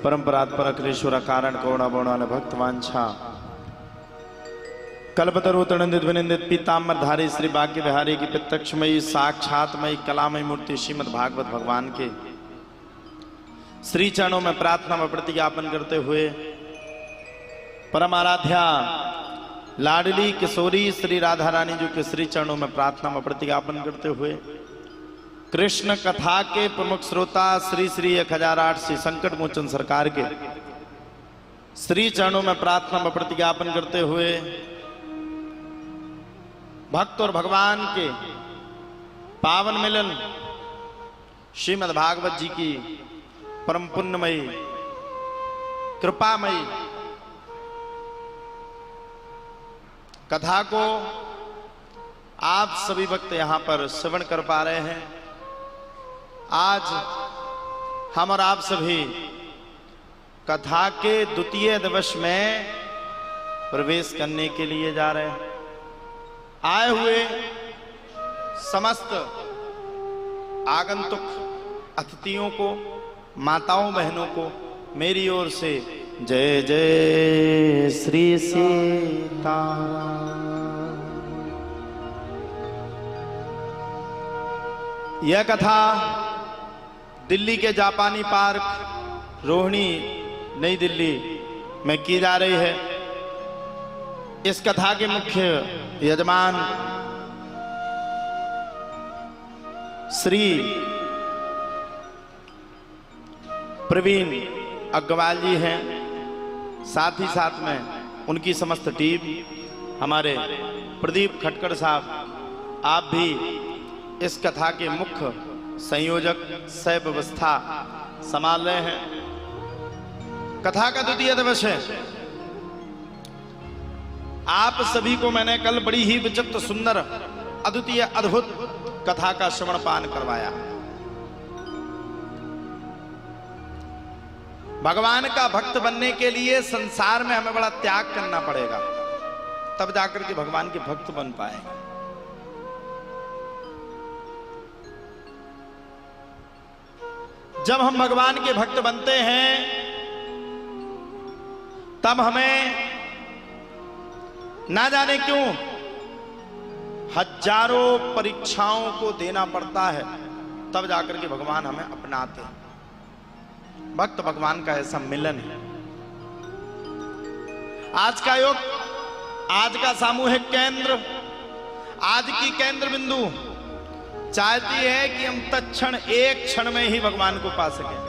परंपरात्पर अखिलेश्वर कारण कौण भक्तवांछा कल्पतरुतरंदित विनिंदित पीताम्बरधारी श्री भाग्य बिहारी की प्रत्यक्षमयी साक्षातमयी कलामयी मूर्ति श्रीमद् भागवत भगवान के श्री चरणों में प्रार्थना व प्रतिज्ञापन करते हुए परम आराध्या लाडली किशोरी श्री राधा रानी जी के श्री चरणों में प्रार्थना व प्रतिज्ञापन करते हुए कृष्ण कथा के प्रमुख श्रोता श्री श्री 1008 श्री संकट मोचन सरकार के श्री चरणों में प्रार्थना व प्रतिज्ञापन करते हुए भक्त और भगवान के पावन मिलन श्रीमद् भागवत जी की परम पुण्यमयी कृपामयी कथा को आप सभी भक्त यहां पर श्रवण कर पा रहे हैं। आज हम और आप सभी कथा के द्वितीय दिवस में प्रवेश करने के लिए जा रहे हैं। आए हुए समस्त आगंतुक अतिथियों को, माताओं बहनों को मेरी ओर से जय जय श्री सीताराम। यह कथा दिल्ली के जापानी पार्क रोहिणी नई दिल्ली में की जा रही है। इस कथा के मुख्य यजमान श्री प्रवीण अग्रवाल जी हैं। साथ ही साथ में उनकी समस्त टीम, हमारे प्रदीप खटकर साहब, आप भी इस कथा के मुख्य संयोजक सह व्यवस्था संभाल रहे हैं। कथा का द्वितीय दिवस है। आप सभी को मैंने कल बड़ी ही विचित्र सुंदर अद्वितीय अद्भुत कथा का श्रवण पान करवाया। भगवान का भक्त बनने के लिए संसार में हमें बड़ा त्याग करना पड़ेगा, तब जाकर के भगवान के भक्त बन पाएंगे। जब हम भगवान के भक्त बनते हैं तब हमें ना जाने क्यों हजारों परीक्षाओं को देना पड़ता है, तब जाकर के भगवान हमें अपनाते हैं। भक्त भगवान का ऐसा मिलन है। आज का योग, आज का सामूहिक केंद्र, आज की केंद्र बिंदु चाहती है कि हम तत्क्षण एक क्षण में ही भगवान को पा सकें।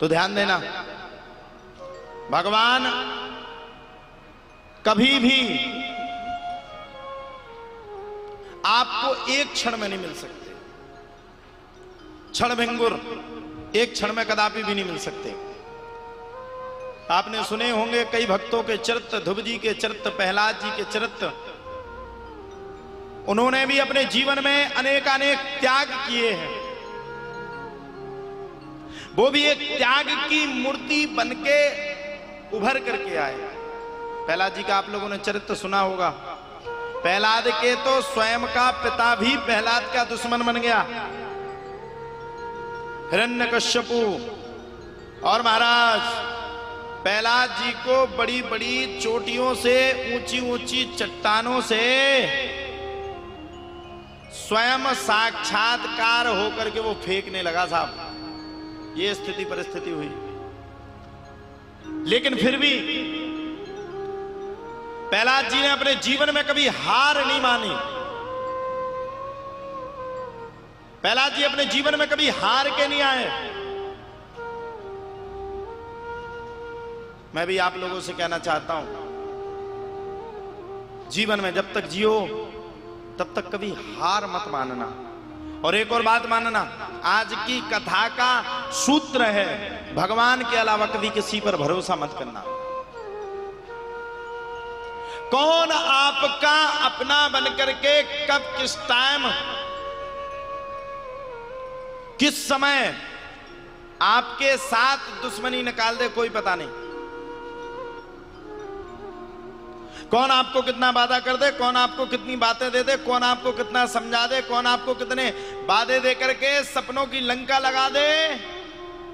तो ध्यान देना, भगवान कभी भी आपको एक क्षण में नहीं मिल सकते। क्षण भंगुर एक क्षण में कदापि भी नहीं मिल सकते। आपने सुने होंगे कई भक्तों के चरित्र, ध्रुव जी के चरित्र, प्रहलाद जी के चरित्र। उन्होंने भी अपने जीवन में अनेकानेक त्याग किए हैं। वो भी एक त्याग की मूर्ति बनके उभर करके आए। प्रहलाद जी का आप लोगों ने चरित्र सुना होगा। प्रहलाद के तो स्वयं का पिता भी प्रहलाद का दुश्मन बन गया, हिरण्यकश्यपु। और महाराज प्रहलाद जी को बड़ी बड़ी चोटियों से, ऊंची ऊंची चट्टानों से स्वयं साक्षात्कार होकर के वो फेंकने लगा साहब। ये स्थिति परिस्थिति हुई। लेकिन फिर भी प्रहलाद जी ने अपने जीवन में कभी हार नहीं मानी। प्रहलाद जी अपने जीवन में कभी हार के नहीं आए। मैं भी आप लोगों से कहना चाहता हूं, जीवन में जब तक जियो तब तक कभी हार मत मानना। और एक और बात मानना, आज की कथा का सूत्र है, भगवान के अलावा कभी किसी पर भरोसा मत करना। कौन आपका अपना बनकर के कब, किस टाइम, किस समय आपके साथ दुश्मनी निकाल दे, कोई पता नहीं। कौन आपको कितना वादा कर दे, कौन आपको कितनी बातें दे दे, कौन आपको कितना समझा दे, कौन आपको कितने वादे दे करके सपनों की लंका लगा दे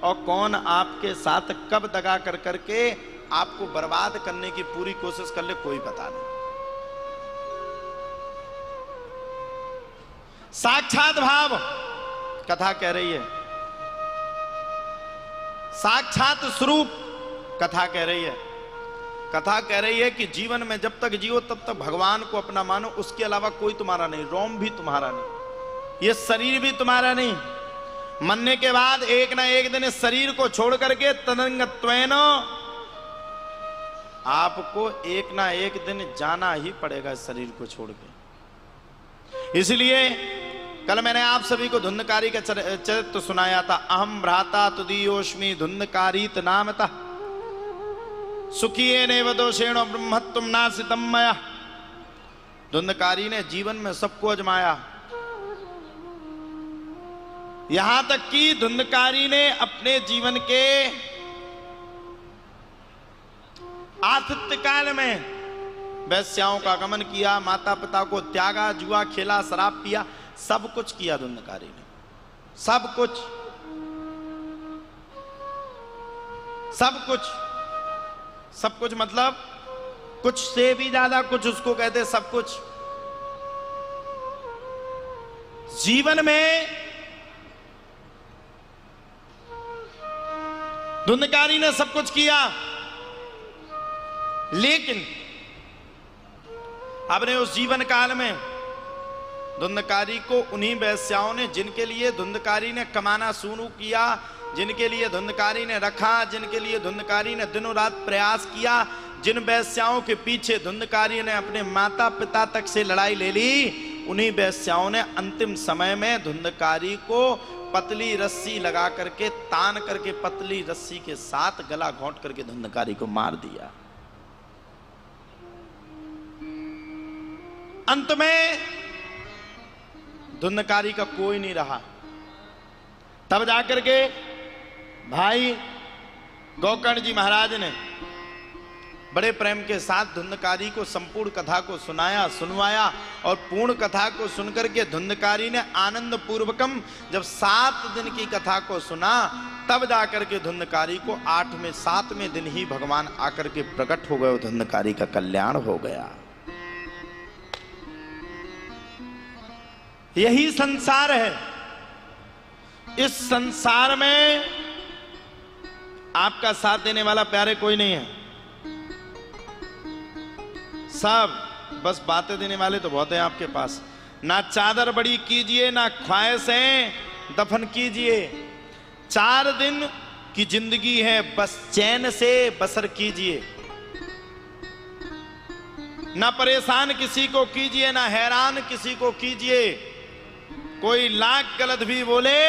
और कौन आपके साथ कब दगा कर करके आपको बर्बाद करने की पूरी कोशिश कर ले, कोई पता नहीं। साक्षात भाव कथा कह रही है, साक्षात स्वरूप कथा कह रही है। कथा कह रही है कि जीवन में जब तक जियो तब तक भगवान को अपना मानो, उसके अलावा कोई तुम्हारा नहीं, रोम भी तुम्हारा नहीं, ये शरीर भी तुम्हारा नहीं। मरने के बाद एक ना एक दिन इस शरीर को छोड़ करके तदंगत्वेन आपको एक ना एक दिन जाना ही पड़ेगा इस शरीर को छोड़ के। इसलिए कल मैंने आप सभी को धुंधकारी का चरित्र सुनाया था। अहम भ्राता तुदीयोष्मि धुंधकारीत नामतः सुखिये नेव दोषेण ब्रह्मत्वं नासितम मया। धुंधकारी ने जीवन में सबको आजमाया, यहां तक कि धुंधकारी ने अपने जीवन के आतिथ्य काल में वैश्याओं का गमन किया, माता पिता को त्यागा, जुआ खेला, शराब पिया, सब कुछ किया धुंधकारी ने, सब कुछ, सब कुछ। सब कुछ मतलब कुछ से भी ज्यादा कुछ, उसको कहते सब कुछ। जीवन में धुंधकारी ने सब कुछ किया, लेकिन अपने उस जीवन काल में धुंधकारी को उन्हीं वैश्याओं ने, जिनके लिए धुंधकारी ने कमाना शुरू किया, जिनके लिए धुंधकारी ने रखा, जिनके लिए धुंधकारी ने दिनों रात प्रयास किया, जिन वैश्याओं के पीछे धुंधकारी ने अपने माता पिता तक से लड़ाई ले ली, उन्हीं वैश्याओं ने अंतिम समय में धुंधकारी को पतली रस्सी लगा करके, तान करके पतली रस्सी के साथ गला घोंट करके धुंधकारी को मार दिया। अंत में धुंधकारी का कोई नहीं रहा। तब जाकर के भाई गोकर्ण जी महाराज ने बड़े प्रेम के साथ धुंधकारी को संपूर्ण कथा को सुनाया, सुनवाया, और पूर्ण कथा को सुनकर के धुंधकारी ने आनंद पूर्वकम जब 7 दिन की कथा को सुना, तब जाकर के धुंधकारी को 7वें दिन ही भगवान आकर के प्रकट हो गए, धुंधकारी का कल्याण हो गया। यही संसार है। इस संसार में आपका साथ देने वाला प्यारे कोई नहीं है, सब बस बातें देने वाले तो बहुत है आपके पास। ना चादर बड़ी कीजिए, ना ख्वाहिशें दफन कीजिए। 4 दिन की जिंदगी है, बस चैन से बसर कीजिए। ना परेशान किसी को कीजिए, ना हैरान किसी को कीजिए। कोई लाख गलत भी बोले,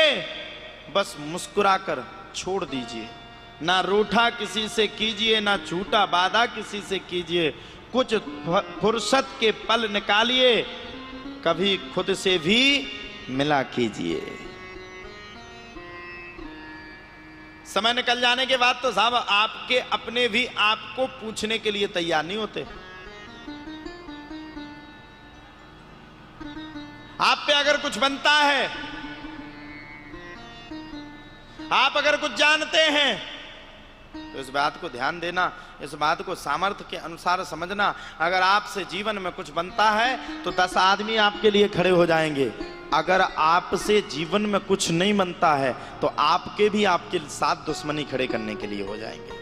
बस मुस्कुराकर छोड़ दीजिए। ना रूठा किसी से कीजिए, ना झूठा वादा किसी से कीजिए। कुछ फुर्सत के पल निकालिए, कभी खुद से भी मिला कीजिए। समय निकल जाने के बाद तो साहब आपके अपने भी आपको पूछने के लिए तैयार नहीं होते। आप पे अगर कुछ बनता है, आप अगर कुछ जानते हैं, तो इस बात को ध्यान देना, इस बात को सामर्थ्य के अनुसार समझना। अगर आपसे जीवन में कुछ बनता है तो 10 आदमी आपके लिए खड़े हो जाएंगे। अगर आपसे जीवन में कुछ नहीं बनता है तो आपके भी आपके साथ दुश्मनी खड़े करने के लिए हो जाएंगे।